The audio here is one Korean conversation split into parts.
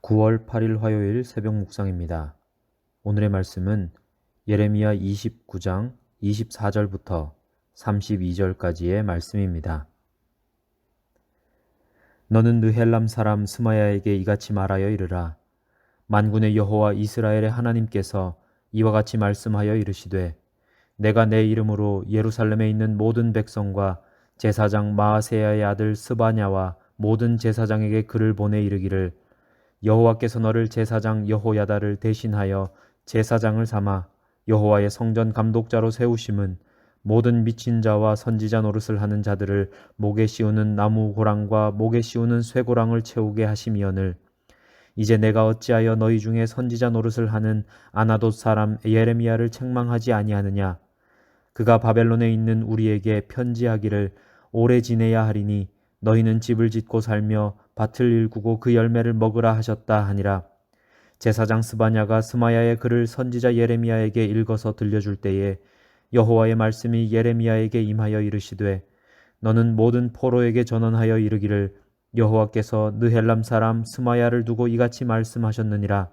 9월 8일 화요일 새벽 묵상입니다. 오늘의 말씀은 예레미야 29장 24절부터 32절까지의 말씀입니다. 너는 느헬람 사람 스마야에게 이같이 말하여 이르라. 만군의 여호와 이스라엘의 하나님께서 이와 같이 말씀하여 이르시되 내가 내 이름으로 예루살렘에 있는 모든 백성과 제사장 마아세야의 아들 스바냐와 모든 제사장에게 글을 보내 이르기를 여호와께서 너를 제사장 여호야다를 대신하여 제사장을 삼아 여호와의 성전 감독자로 세우심은 모든 미친 자와 선지자 노릇을 하는 자들을 목에 씌우는 나무 고랑과 목에 씌우는 쇠고랑을 채우게 하심이오늘 이제 내가 어찌하여 너희 중에 선지자 노릇을 하는 아나돗 사람 예레미야를 책망하지 아니하느냐. 그가 바벨론에 있는 우리에게 편지하기를 오래 지내야 하리니 너희는 집을 짓고 살며 밭을 일구고 그 열매를 먹으라 하셨다 하니라. 제사장 스바냐가 스마야의 글을 선지자 예레미야에게 읽어서 들려줄 때에 여호와의 말씀이 예레미야에게 임하여 이르시되 너는 모든 포로에게 전언하여 이르기를 여호와께서 느헬람 사람 스마야를 두고 이같이 말씀하셨느니라.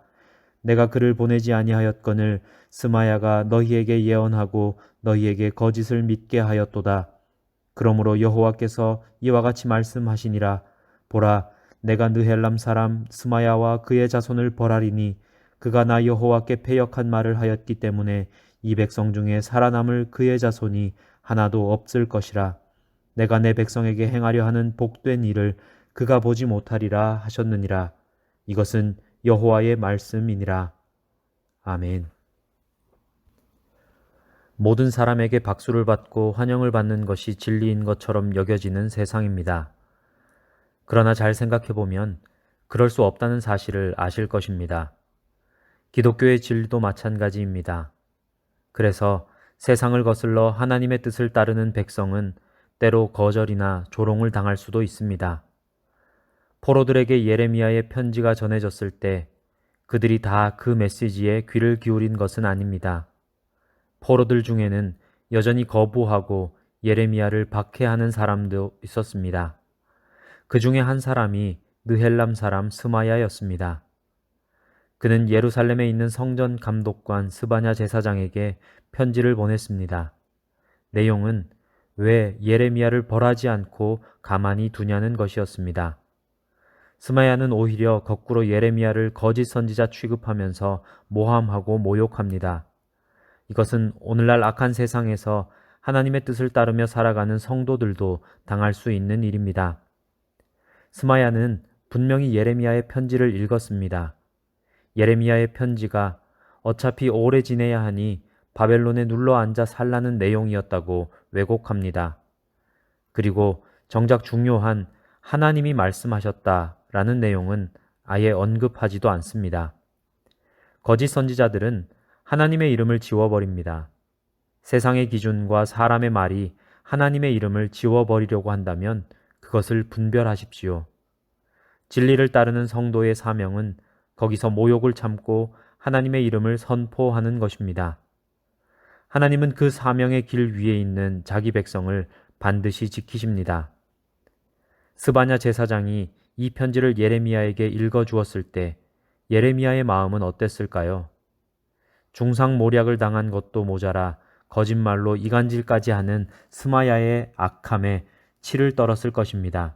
내가 그를 보내지 아니하였거늘 스마야가 너희에게 예언하고 너희에게 거짓을 믿게 하였도다. 그러므로 여호와께서 이와 같이 말씀하시니라. 보라, 내가 느헬람 사람 스마야와 그의 자손을 벌하리니 그가 나 여호와께 패역한 말을 하였기 때문에 이 백성 중에 살아남을 그의 자손이 하나도 없을 것이라. 내가 내 백성에게 행하려 하는 복된 일을 그가 보지 못하리라 하셨느니라. 이것은 여호와의 말씀이니라. 아멘. 모든 사람에게 박수를 받고 환영을 받는 것이 진리인 것처럼 여겨지는 세상입니다. 그러나 잘 생각해보면 그럴 수 없다는 사실을 아실 것입니다. 기독교의 진리도 마찬가지입니다. 그래서 세상을 거슬러 하나님의 뜻을 따르는 백성은 때로 거절이나 조롱을 당할 수도 있습니다. 포로들에게 예레미야의 편지가 전해졌을 때 그들이 다 그 메시지에 귀를 기울인 것은 아닙니다. 포로들 중에는 여전히 거부하고 예레미야를 박해하는 사람도 있었습니다. 그 중에 한 사람이 느헬람 사람 스마야였습니다. 그는 예루살렘에 있는 성전 감독관 스바냐 제사장에게 편지를 보냈습니다. 내용은 왜 예레미야를 벌하지 않고 가만히 두냐는 것이었습니다. 스마야는 오히려 거꾸로 예레미야를 거짓 선지자 취급하면서 모함하고 모욕합니다. 이것은 오늘날 악한 세상에서 하나님의 뜻을 따르며 살아가는 성도들도 당할 수 있는 일입니다. 스마야는 분명히 예레미야의 편지를 읽었습니다. 예레미야의 편지가 어차피 오래 지내야 하니 바벨론에 눌러 앉아 살라는 내용이었다고 왜곡합니다. 그리고 정작 중요한 하나님이 말씀하셨다라는 내용은 아예 언급하지도 않습니다. 거짓 선지자들은 하나님의 이름을 지워버립니다. 세상의 기준과 사람의 말이 하나님의 이름을 지워버리려고 한다면 그것을 분별하십시오. 진리를 따르는 성도의 사명은 거기서 모욕을 참고 하나님의 이름을 선포하는 것입니다. 하나님은 그 사명의 길 위에 있는 자기 백성을 반드시 지키십니다. 스바냐 제사장이 이 편지를 예레미야에게 읽어주었을 때 예레미야의 마음은 어땠을까요? 중상모략을 당한 것도 모자라 거짓말로 이간질까지 하는 스마야의 악함에 치를 떨었을 것입니다.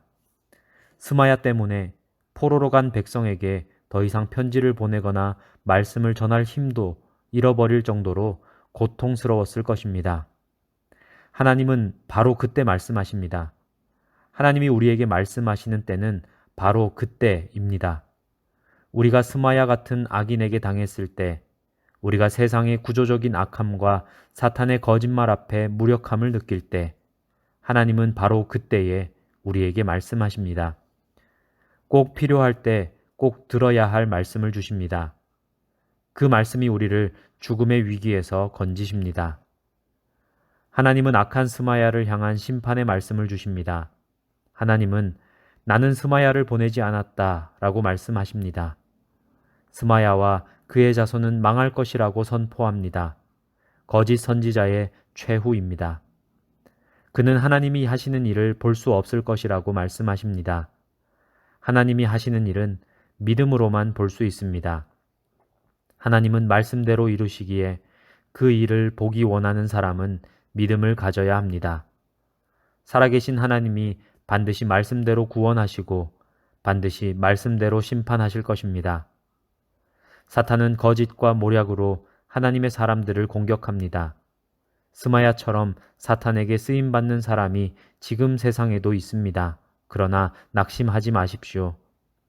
스마야 때문에 포로로 간 백성에게 더 이상 편지를 보내거나 말씀을 전할 힘도 잃어버릴 정도로 고통스러웠을 것입니다. 하나님은 바로 그때 말씀하십니다. 하나님이 우리에게 말씀하시는 때는 바로 그때입니다. 우리가 스마야 같은 악인에게 당했을 때, 우리가 세상의 구조적인 악함과 사탄의 거짓말 앞에 무력함을 느낄 때, 하나님은 바로 그때에 우리에게 말씀하십니다. 꼭 필요할 때 꼭 들어야 할 말씀을 주십니다. 그 말씀이 우리를 죽음의 위기에서 건지십니다. 하나님은 악한 스마야를 향한 심판의 말씀을 주십니다. 하나님은 나는 스마야를 보내지 않았다 라고 말씀하십니다. 스마야와 그의 자손은 망할 것이라고 선포합니다. 거짓 선지자의 최후입니다. 그는 하나님이 하시는 일을 볼 수 없을 것이라고 말씀하십니다. 하나님이 하시는 일은 믿음으로만 볼 수 있습니다. 하나님은 말씀대로 이루시기에 그 일을 보기 원하는 사람은 믿음을 가져야 합니다. 살아계신 하나님이 반드시 말씀대로 구원하시고 반드시 말씀대로 심판하실 것입니다. 사탄은 거짓과 모략으로 하나님의 사람들을 공격합니다. 스마야처럼 사탄에게 쓰임받는 사람이 지금 세상에도 있습니다. 그러나 낙심하지 마십시오.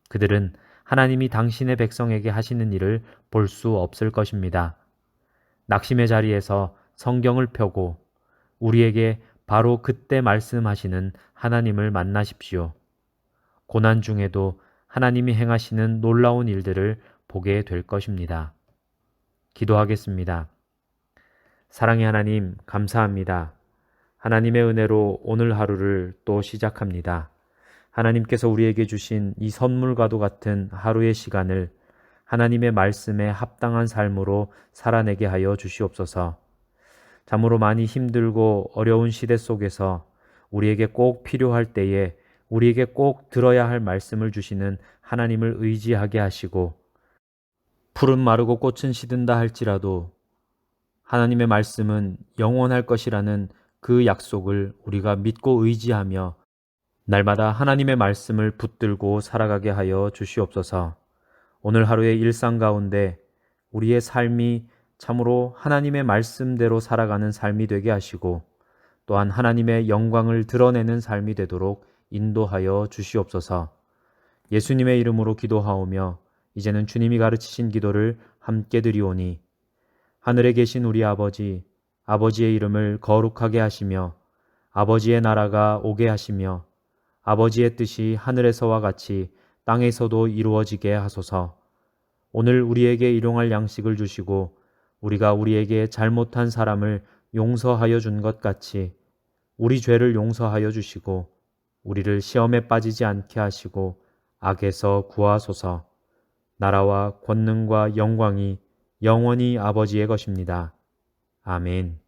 그들은 하나님이 당신의 백성에게 하시는 일을 볼 수 없을 것입니다. 낙심의 자리에서 성경을 펴고 우리에게 바로 그때 말씀하시는 하나님을 만나십시오. 고난 중에도 하나님이 행하시는 놀라운 일들을 보게 될 것입니다. 기도하겠습니다. 사랑의 하나님, 감사합니다. 하나님의 은혜로 오늘 하루를 또 시작합니다. 하나님께서 우리에게 주신 이 선물과도 같은 하루의 시간을 하나님의 말씀에 합당한 삶으로 살아내게 하여 주시옵소서. 참으로 많이 힘들고 어려운 시대 속에서 우리에게 꼭 필요할 때에 우리에게 꼭 들어야 할 말씀을 주시는 하나님을 의지하게 하시고, 풀은 마르고 꽃은 시든다 할지라도 하나님의 말씀은 영원할 것이라는 그 약속을 우리가 믿고 의지하며 날마다 하나님의 말씀을 붙들고 살아가게 하여 주시옵소서. 오늘 하루의 일상 가운데 우리의 삶이 참으로 하나님의 말씀대로 살아가는 삶이 되게 하시고 또한 하나님의 영광을 드러내는 삶이 되도록 인도하여 주시옵소서. 예수님의 이름으로 기도하오며 이제는 주님이 가르치신 기도를 함께 드리오니 하늘에 계신 우리 아버지, 아버지의 이름을 거룩하게 하시며 아버지의 나라가 오게 하시며 아버지의 뜻이 하늘에서와 같이 땅에서도 이루어지게 하소서. 오늘 우리에게 일용할 양식을 주시고 우리가 우리에게 잘못한 사람을 용서하여 준 것 같이 우리 죄를 용서하여 주시고 우리를 시험에 빠지지 않게 하시고 악에서 구하소서. 나라와 권능과 영광이 영원히 아버지의 것입니다. 아멘.